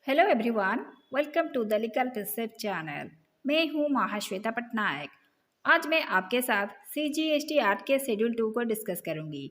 Hello everyone, welcome to the legal research channel. मैं हूं महाश्वेता पटनायक। आज मैं आपके साथ CGST आर्ट के शेड्यूल 2 को डिस्कस करूंगी।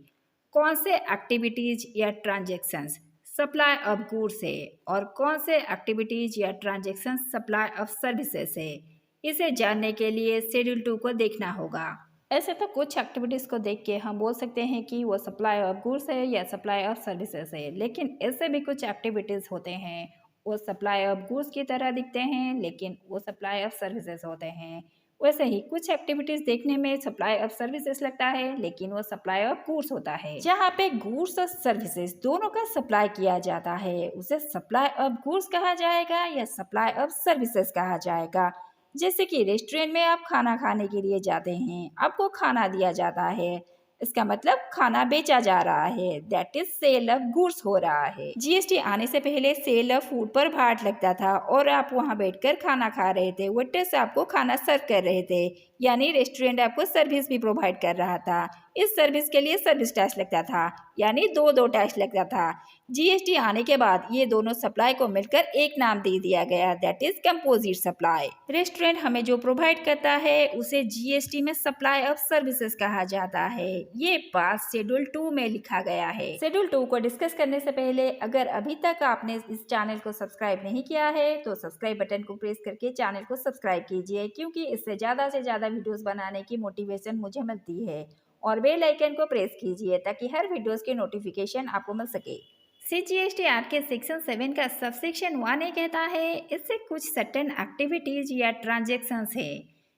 कौन से एक्टिविटीज या ट्रांजैक्शंस सप्लाई ऑफ गुड्स है और कौन से एक्टिविटीज या ट्रांजैक्शंस सप्लाई ऑफ सर्विसेज है, इसे जानने के लिए शेड्यूल 2 को देखना होगा। ऐसे तो कुछ एक्टिविटीज़ को देख के हम बोल सकते हैं कि वो सप्लाई ऑफ गुड्स है या सप्लाई ऑफ सर्विसेज है, लेकिन ऐसे भी कुछ एक्टिविटीज़ होते हैं वो सप्लाई ऑफ गुड्स की तरह दिखते हैं लेकिन वो सप्लाई ऑफ सर्विसेज होते हैं। वैसे ही कुछ एक्टिविटीज़ देखने में सप्लाई ऑफ सर्विसेज लगता है लेकिन वो सप्लाई ऑफ गुड्स होता है। जहाँ पे गुड्स और सर्विसेज दोनों का सप्लाई किया जाता है उसे सप्लाई ऑफ गुड्स कहा जाएगा या सप्लाई ऑफ सर्विसेज कहा जाएगा। जैसे कि रेस्टोरेंट में आप खाना खाने के लिए जाते हैं, आपको खाना दिया जाता है, इसका मतलब खाना बेचा जा रहा है, that is sale of goods हो रहा है। GST आने से पहले सेल ऑफ फूड पर भाट लगता था और आप वहां बैठकर खाना खा रहे थे, वेटर्स आपको खाना सर्व कर रहे थे, यानी रेस्टोरेंट आपको सर्विस भी प्रोवाइड कर रहा था। इस सर्विस के लिए सर्विस टैक्स लगता था, यानी दो टैक्स लगता था। GST आने के बाद ये दोनों सप्लाई को मिलकर एक नाम दे दिया गया, that is composite supply. Restaurant हमें जो प्रोवाइड करता है उसे GST में सप्लाई ऑफ सर्विसेज कहा जाता है। ये बात शेड्यूल 2 में लिखा गया है। शेड्यूल 2 को डिस्कस करने से पहले अगर अभी तक आपने इस चैनल को सब्सक्राइब नहीं किया है तो सब्सक्राइब बटन को प्रेस करके चैनल को सब्सक्राइब कीजिए, क्योंकि इससे ज़्यादा से ज़्यादा वीडियोस बनाने की मोटिवेशन मुझे मिलती है। और बेल आइकन को प्रेस कीजिए ताकि हर वीडियोस के नोटिफिकेशन आपको मिल सके। CGST आर्ट के सेक्शन 7 का सबसेक्शन 1 ये कहता है इससे कुछ सर्टेन एक्टिविटीज या ट्रांजेक्शंस है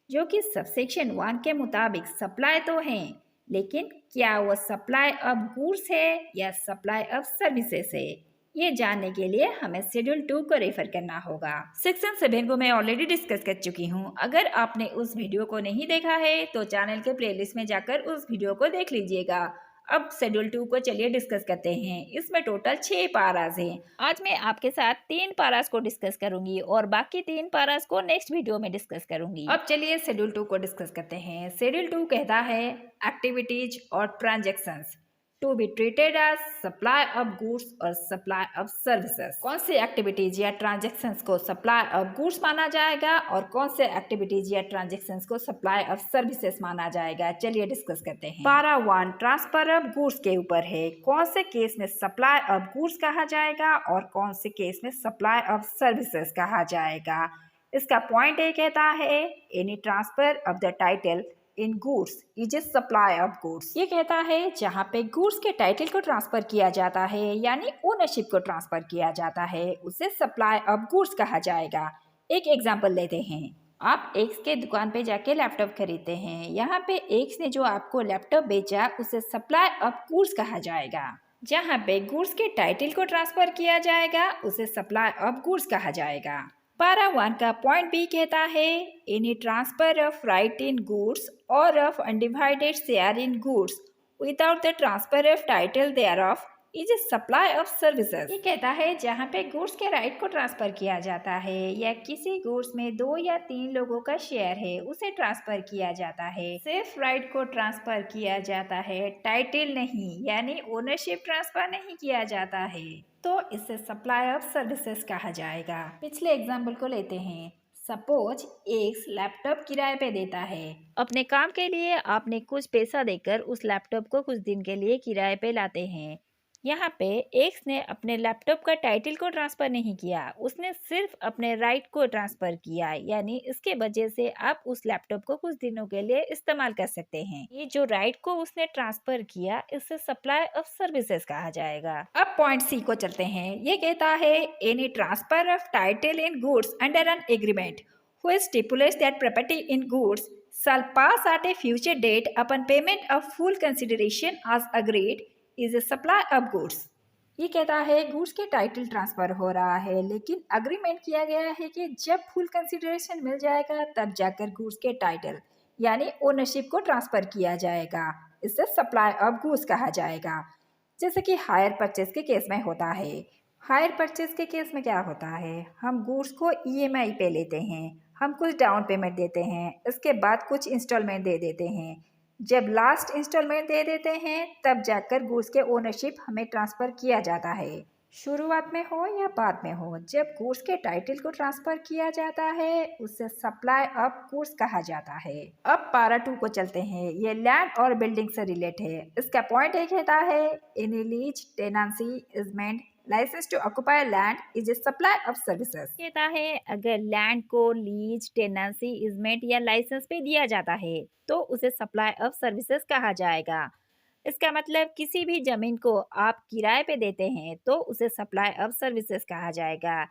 जो कि सबसेक्शन 1 के मुताबिक सप्लाई तो हैं, लेकिन क्या वो सप्लाई ऑफ गुड्स है या सप्लाई ऑफ सर्विसेज है, ये जानने के लिए हमें शेड्यूल 2 को रेफर करना होगा। सेक्शन 7 को मैं ऑलरेडी डिस्कस कर चुकी हूँ। अगर आपने उस वीडियो को नहीं देखा है तो चैनल के प्लेलिस्ट में जाकर उस वीडियो को देख लीजिएगा। अब शेड्यूल 2 को चलिए डिस्कस करते हैं। इसमें टोटल 6 पारास हैं। आज मैं आपके साथ 3 पारास को डिस्कस करूंगी और बाकी 3 पारास को नेक्स्ट वीडियो में डिस्कस करूंगी। अब चलिए शेड्यूल 2 को डिस्कस करते हैं। शेड्यूल 2 कहता है एक्टिविटीज और transactions to be treated as supply of goods और सप्लाई ऑफ सर्विसेज। कौन से एक्टिविटीज या ट्रांजेक्शंस को सप्लाई ऑफ गुड्स माना जाएगा और कौन से एक्टिविटीज या ट्रांजेक्शंस को सप्लाई ऑफ सर्विसेज माना जाएगा, चलिए डिस्कस करते हैं। पारा 1 ट्रांसफर ऑफ गुड्स के ऊपर है। कौन से केस में सप्लाई ऑफ गुड्स कहा जाएगा और कौन से केस में सप्लाई ऑफ सर्विसेज कहा जाएगा। इसका पॉइंट ये कहता है any transfer of the title in goods is a supply of goods. ये कहता है जहाँ पे गुड्स के टाइटल को ट्रांसफर किया जाता है यानी ओनरशिप को ट्रांसफर किया जाता है उसे सप्लाई ऑफ गुड्स कहा जाएगा। एक एग्जांपल लेते हैं। आप एक्स के दुकान पे जाके लैपटॉप खरीदते हैं। यहाँ पे एक्स ने जो आपको लैपटॉप बेचा उसे सप्लाई ऑफ गुड्स कहा जाएगा। जहाँ पे गुड्स के टाइटल को ट्रांसफर किया जाएगा उसे सप्लाई ऑफ गुड्स कहा जाएगा। पारा 1 का पॉइंट बी कहता है any transfer of right in goods और of undivided share in goods without the transfer of title thereof is a supply of services. ये कहता है जहाँ पे गुड्स के राइट को ट्रांसफर किया जाता है या किसी गुड्स में 2 या 3 लोगों का शेयर है उसे ट्रांसफर किया जाता है, सिर्फ राइट को ट्रांसफर किया जाता है, टाइटल नहीं, यानी ओनरशिप ट्रांसफर नहीं किया जाता है, तो इसे सप्लाई ऑफ सर्विसेज कहा जाएगा। पिछले एग्जाम्पल को लेते हैं। सपोज एक्स लैपटॉप किराए पे देता है। अपने काम के लिए आपने कुछ पैसा देकर उस लैपटॉप को कुछ दिन के लिए किराए पे लाते हैं। यहाँ पे एक्स ने अपने लैपटॉप का टाइटल को ट्रांसफर नहीं किया, उसने सिर्फ अपने राइट को ट्रांसफर किया, यानी इसके वजह से आप उस लैपटॉप को कुछ दिनों के लिए इस्तेमाल कर सकते हैं। ये जो राइट को उसने ट्रांसफर किया इसे सप्लाई ऑफ सर्विसेज कहा जाएगा। अब पॉइंट सी को चलते हैं। ये कहता है any transfer of title in goods under an agreement which stipulates that property in goods shall pass at a future date upon payment of full consideration as agreed is a supply of goods। ये कहता है goods के title transfer हो रहा है लेकिन agreement किया गया है कि जब फुल कंसिडरेशन मिल जाएगा तब जाकर गुड्स के टाइटल यानी ओनरशिप को ट्रांसफर किया जाएगा, इसे सप्लाई ऑफ गुड्स कहा जाएगा। जैसे कि हायर परचेज के केस में होता है। हायर परचेज के केस में क्या होता है, हम गुड्स को EMI पे लेते हैं, हम कुछ डाउन पेमेंट देते हैं, इसके बाद कुछ इंस्टॉलमेंट दे देते हैं। जब लास्ट इंस्टॉलमेंट दे देते हैं तब जाकर गुड्स के ओनरशिप हमें ट्रांसफ़र किया जाता है। शुरुआत में हो या बाद में हो, जब गुड्स के टाइटल को ट्रांसफर किया जाता है उसे सप्लाई ऑफ गुड्स कहा जाता है। अब पारा 2 को चलते हैं। ये लैंड और बिल्डिंग से रिलेट है। इसका पॉइंट एक कहता है any lease tenancy easement licence to occupy land is a supply of services. कहता है अगर लैंड को लीज टेनेंसी इजमेंट या लाइसेंस पे दिया जाता है तो उसे सप्लाई ऑफ सर्विसेज कहा जाएगा। इसका मतलब किसी भी जमीन को आप किराए पे देते हैं तो उसे सप्लाई ऑफ सर्विसेज कहा जाएगा।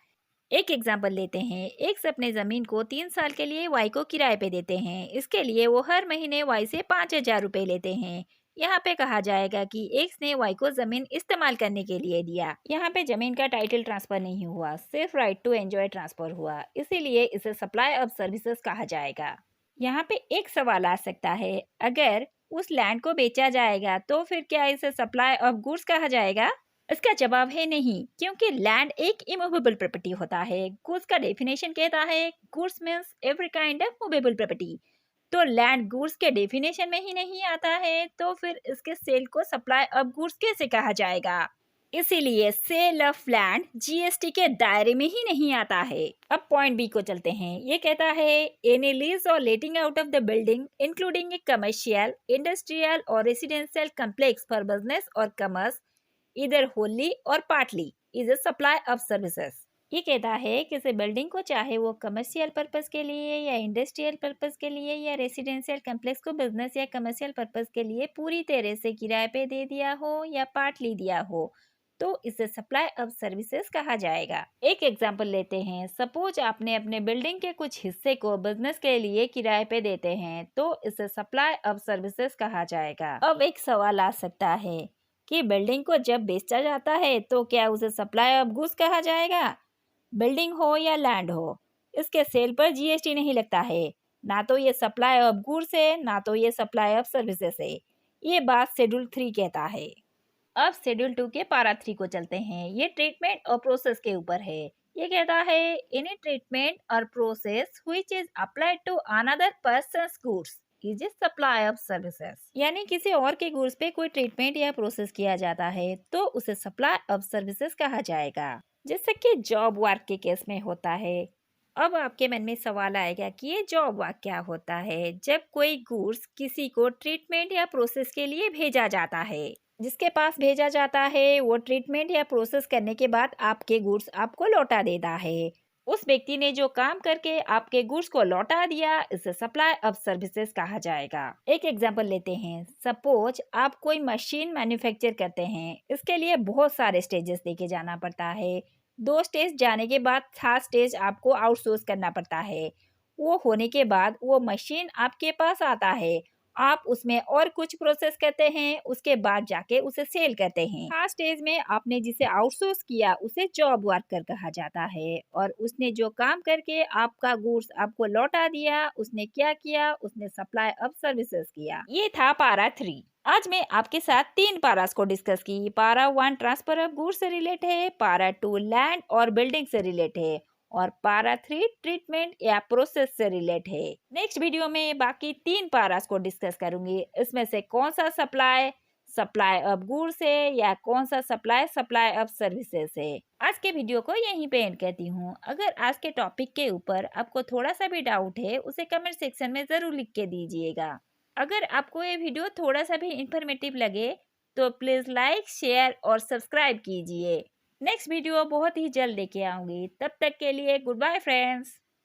एक एग्जांपल लेते हैं। एक से अपने जमीन को 3 साल के लिए वाई को किराए पे देते हैं। इसके लिए वो हर महीने वाई से 5,000 रुपए लेते हैं। यहाँ पे कहा जाएगा कि एक्स ने वाई को जमीन इस्तेमाल करने के लिए दिया। यहाँ पे जमीन का टाइटल ट्रांसफर नहीं हुआ, सिर्फ राइट टू एंजॉय ट्रांसफर हुआ, इसीलिए इसे सप्लाई ऑफ सर्विसेज कहा जाएगा। यहाँ पे एक सवाल आ सकता है, अगर उस लैंड को बेचा जाएगा तो फिर क्या इसे सप्लाई ऑफ गुड्स कहा जाएगा? इसका जवाब है नहीं, क्योंकि लैंड एक इमूवेबल प्रॉपर्टी होता है। गुड्स का डेफिनेशन कहता है goods means every kind of movable property. तो लैंड गुड्स के डेफिनेशन में ही नहीं आता है तो फिर इसके सेल को सप्लाई ऑफ गुड्स कैसे कहा जाएगा? इसीलिए सेल ऑफ लैंड जीएसटी के दायरे में ही नहीं आता है। अब पॉइंट बी को चलते हैं। ये कहता है एनी लीज और लेटिंग out of the building including A commercial, industrial और रेसिडेंशियल कम्प्लेक्स फॉर बिजनेस और कमर्स इधर होली और partly is a supply of services. ये कहता है किसी बिल्डिंग को, चाहे वो कमर्शियल पर्पस के लिए या इंडस्ट्रियल पर्पस के लिए या रेसिडेंशियल कम्प्लेक्स को बिजनेस या कमर्शियल पर्पस के लिए पूरी तरह से किराए पे दे दिया हो या पार्टली दिया हो तो इसे सप्लाई ऑफ सर्विसेज कहा जाएगा। एक एग्जांपल लेते हैं। सपोज आपने अपने बिल्डिंग के कुछ हिस्से को बिजनेस के लिए किराए पे देते हैं तो इसे सप्लाई ऑफ सर्विसेज कहा जाएगा। अब एक सवाल आ सकता है कि बिल्डिंग को जब बेचा जाता है तो क्या उसे सप्लाई ऑफ गुड्स कहा जाएगा? बिल्डिंग हो या लैंड हो, इसके सेल पर जीएसटी नहीं लगता है। ना तो ये सप्लाई ऑफ गुड्स है, ना तो ये सप्लाई ऑफ सर्विसेज है। ये बात शेड्यूल 3 कहता है। अब शेड्यूल 2 के पारा 3 को चलते हैं। ये ट्रीटमेंट और प्रोसेस के ऊपर है। ये कहता है एनी ट्रीटमेंट और process which is applied to another persons goods is a supply of services. यानी किसी और के गुड्स पे कोई ट्रीटमेंट या प्रोसेस किया जाता है तो उसे सप्लाई ऑफ सर्विसेज कहा जाएगा, जैसे कि जॉब वर्क के केस में होता है। अब आपके मन में सवाल आएगा कि ये जॉब वर्क क्या होता है? जब कोई गुड्स किसी को ट्रीटमेंट या प्रोसेस के लिए भेजा जाता है, जिसके पास भेजा जाता है वो ट्रीटमेंट या प्रोसेस करने के बाद आपके गुड्स आपको लौटा देता है। उस व्यक्ति ने जो काम करके आपके गुड्स को लौटा दिया, इसे सप्लाई ऑफ सर्विसेज कहा जाएगा। एक एग्जांपल लेते हैं। सपोज आप कोई मशीन मैन्युफैक्चर करते हैं। इसके लिए बहुत सारे स्टेजेस देके जाना पड़ता है। 2 स्टेज जाने के बाद 3rd स्टेज आपको आउटसोर्स करना पड़ता है। वो होने के बाद वो मशीन आपके पास आता है, आप उसमें और कुछ प्रोसेस करते हैं, उसके बाद जाके उसे सेल करते हैं। फर्स्ट स्टेज में आपने जिसे आउटसोर्स किया उसे जॉब वर्कर कहा जाता है, और उसने जो काम करके आपका गुड्स आपको लौटा दिया, उसने क्या किया? उसने सप्लाई ऑफ सर्विसेज किया। ये था पारा 3। आज मैं आपके साथ 3 पारास को डिस्कस की। पारा 1 ट्रांसफर ऑफ गुड्स से रिलेट है, पारा 2 लैंड और बिल्डिंग से रिलेट है, और पारा 3 ट्रीटमेंट या प्रोसेस से रिलेट है। नेक्स्ट वीडियो में बाकी 3 पारास को डिस्कस करूंगी। इसमें से कौन सा सप्लाई ऑफ गुड्स है या कौन सा सप्लाई ऑफ सर्विसेज है। आज के वीडियो को यहीं पे एंड करती हूँ। अगर आज के टॉपिक के ऊपर आपको थोड़ा सा भी डाउट है उसे कमेंट सेक्शन में जरूर लिख के दीजिएगा। अगर आपको ये वीडियो थोड़ा सा भी इंफॉर्मेटिव लगे तो प्लीज लाइक, शेयर और सब्सक्राइब कीजिए। नेक्स्ट वीडियो बहुत ही जल्द लेके आऊंगी। तब तक के लिए गुड बाय फ्रेंड्स।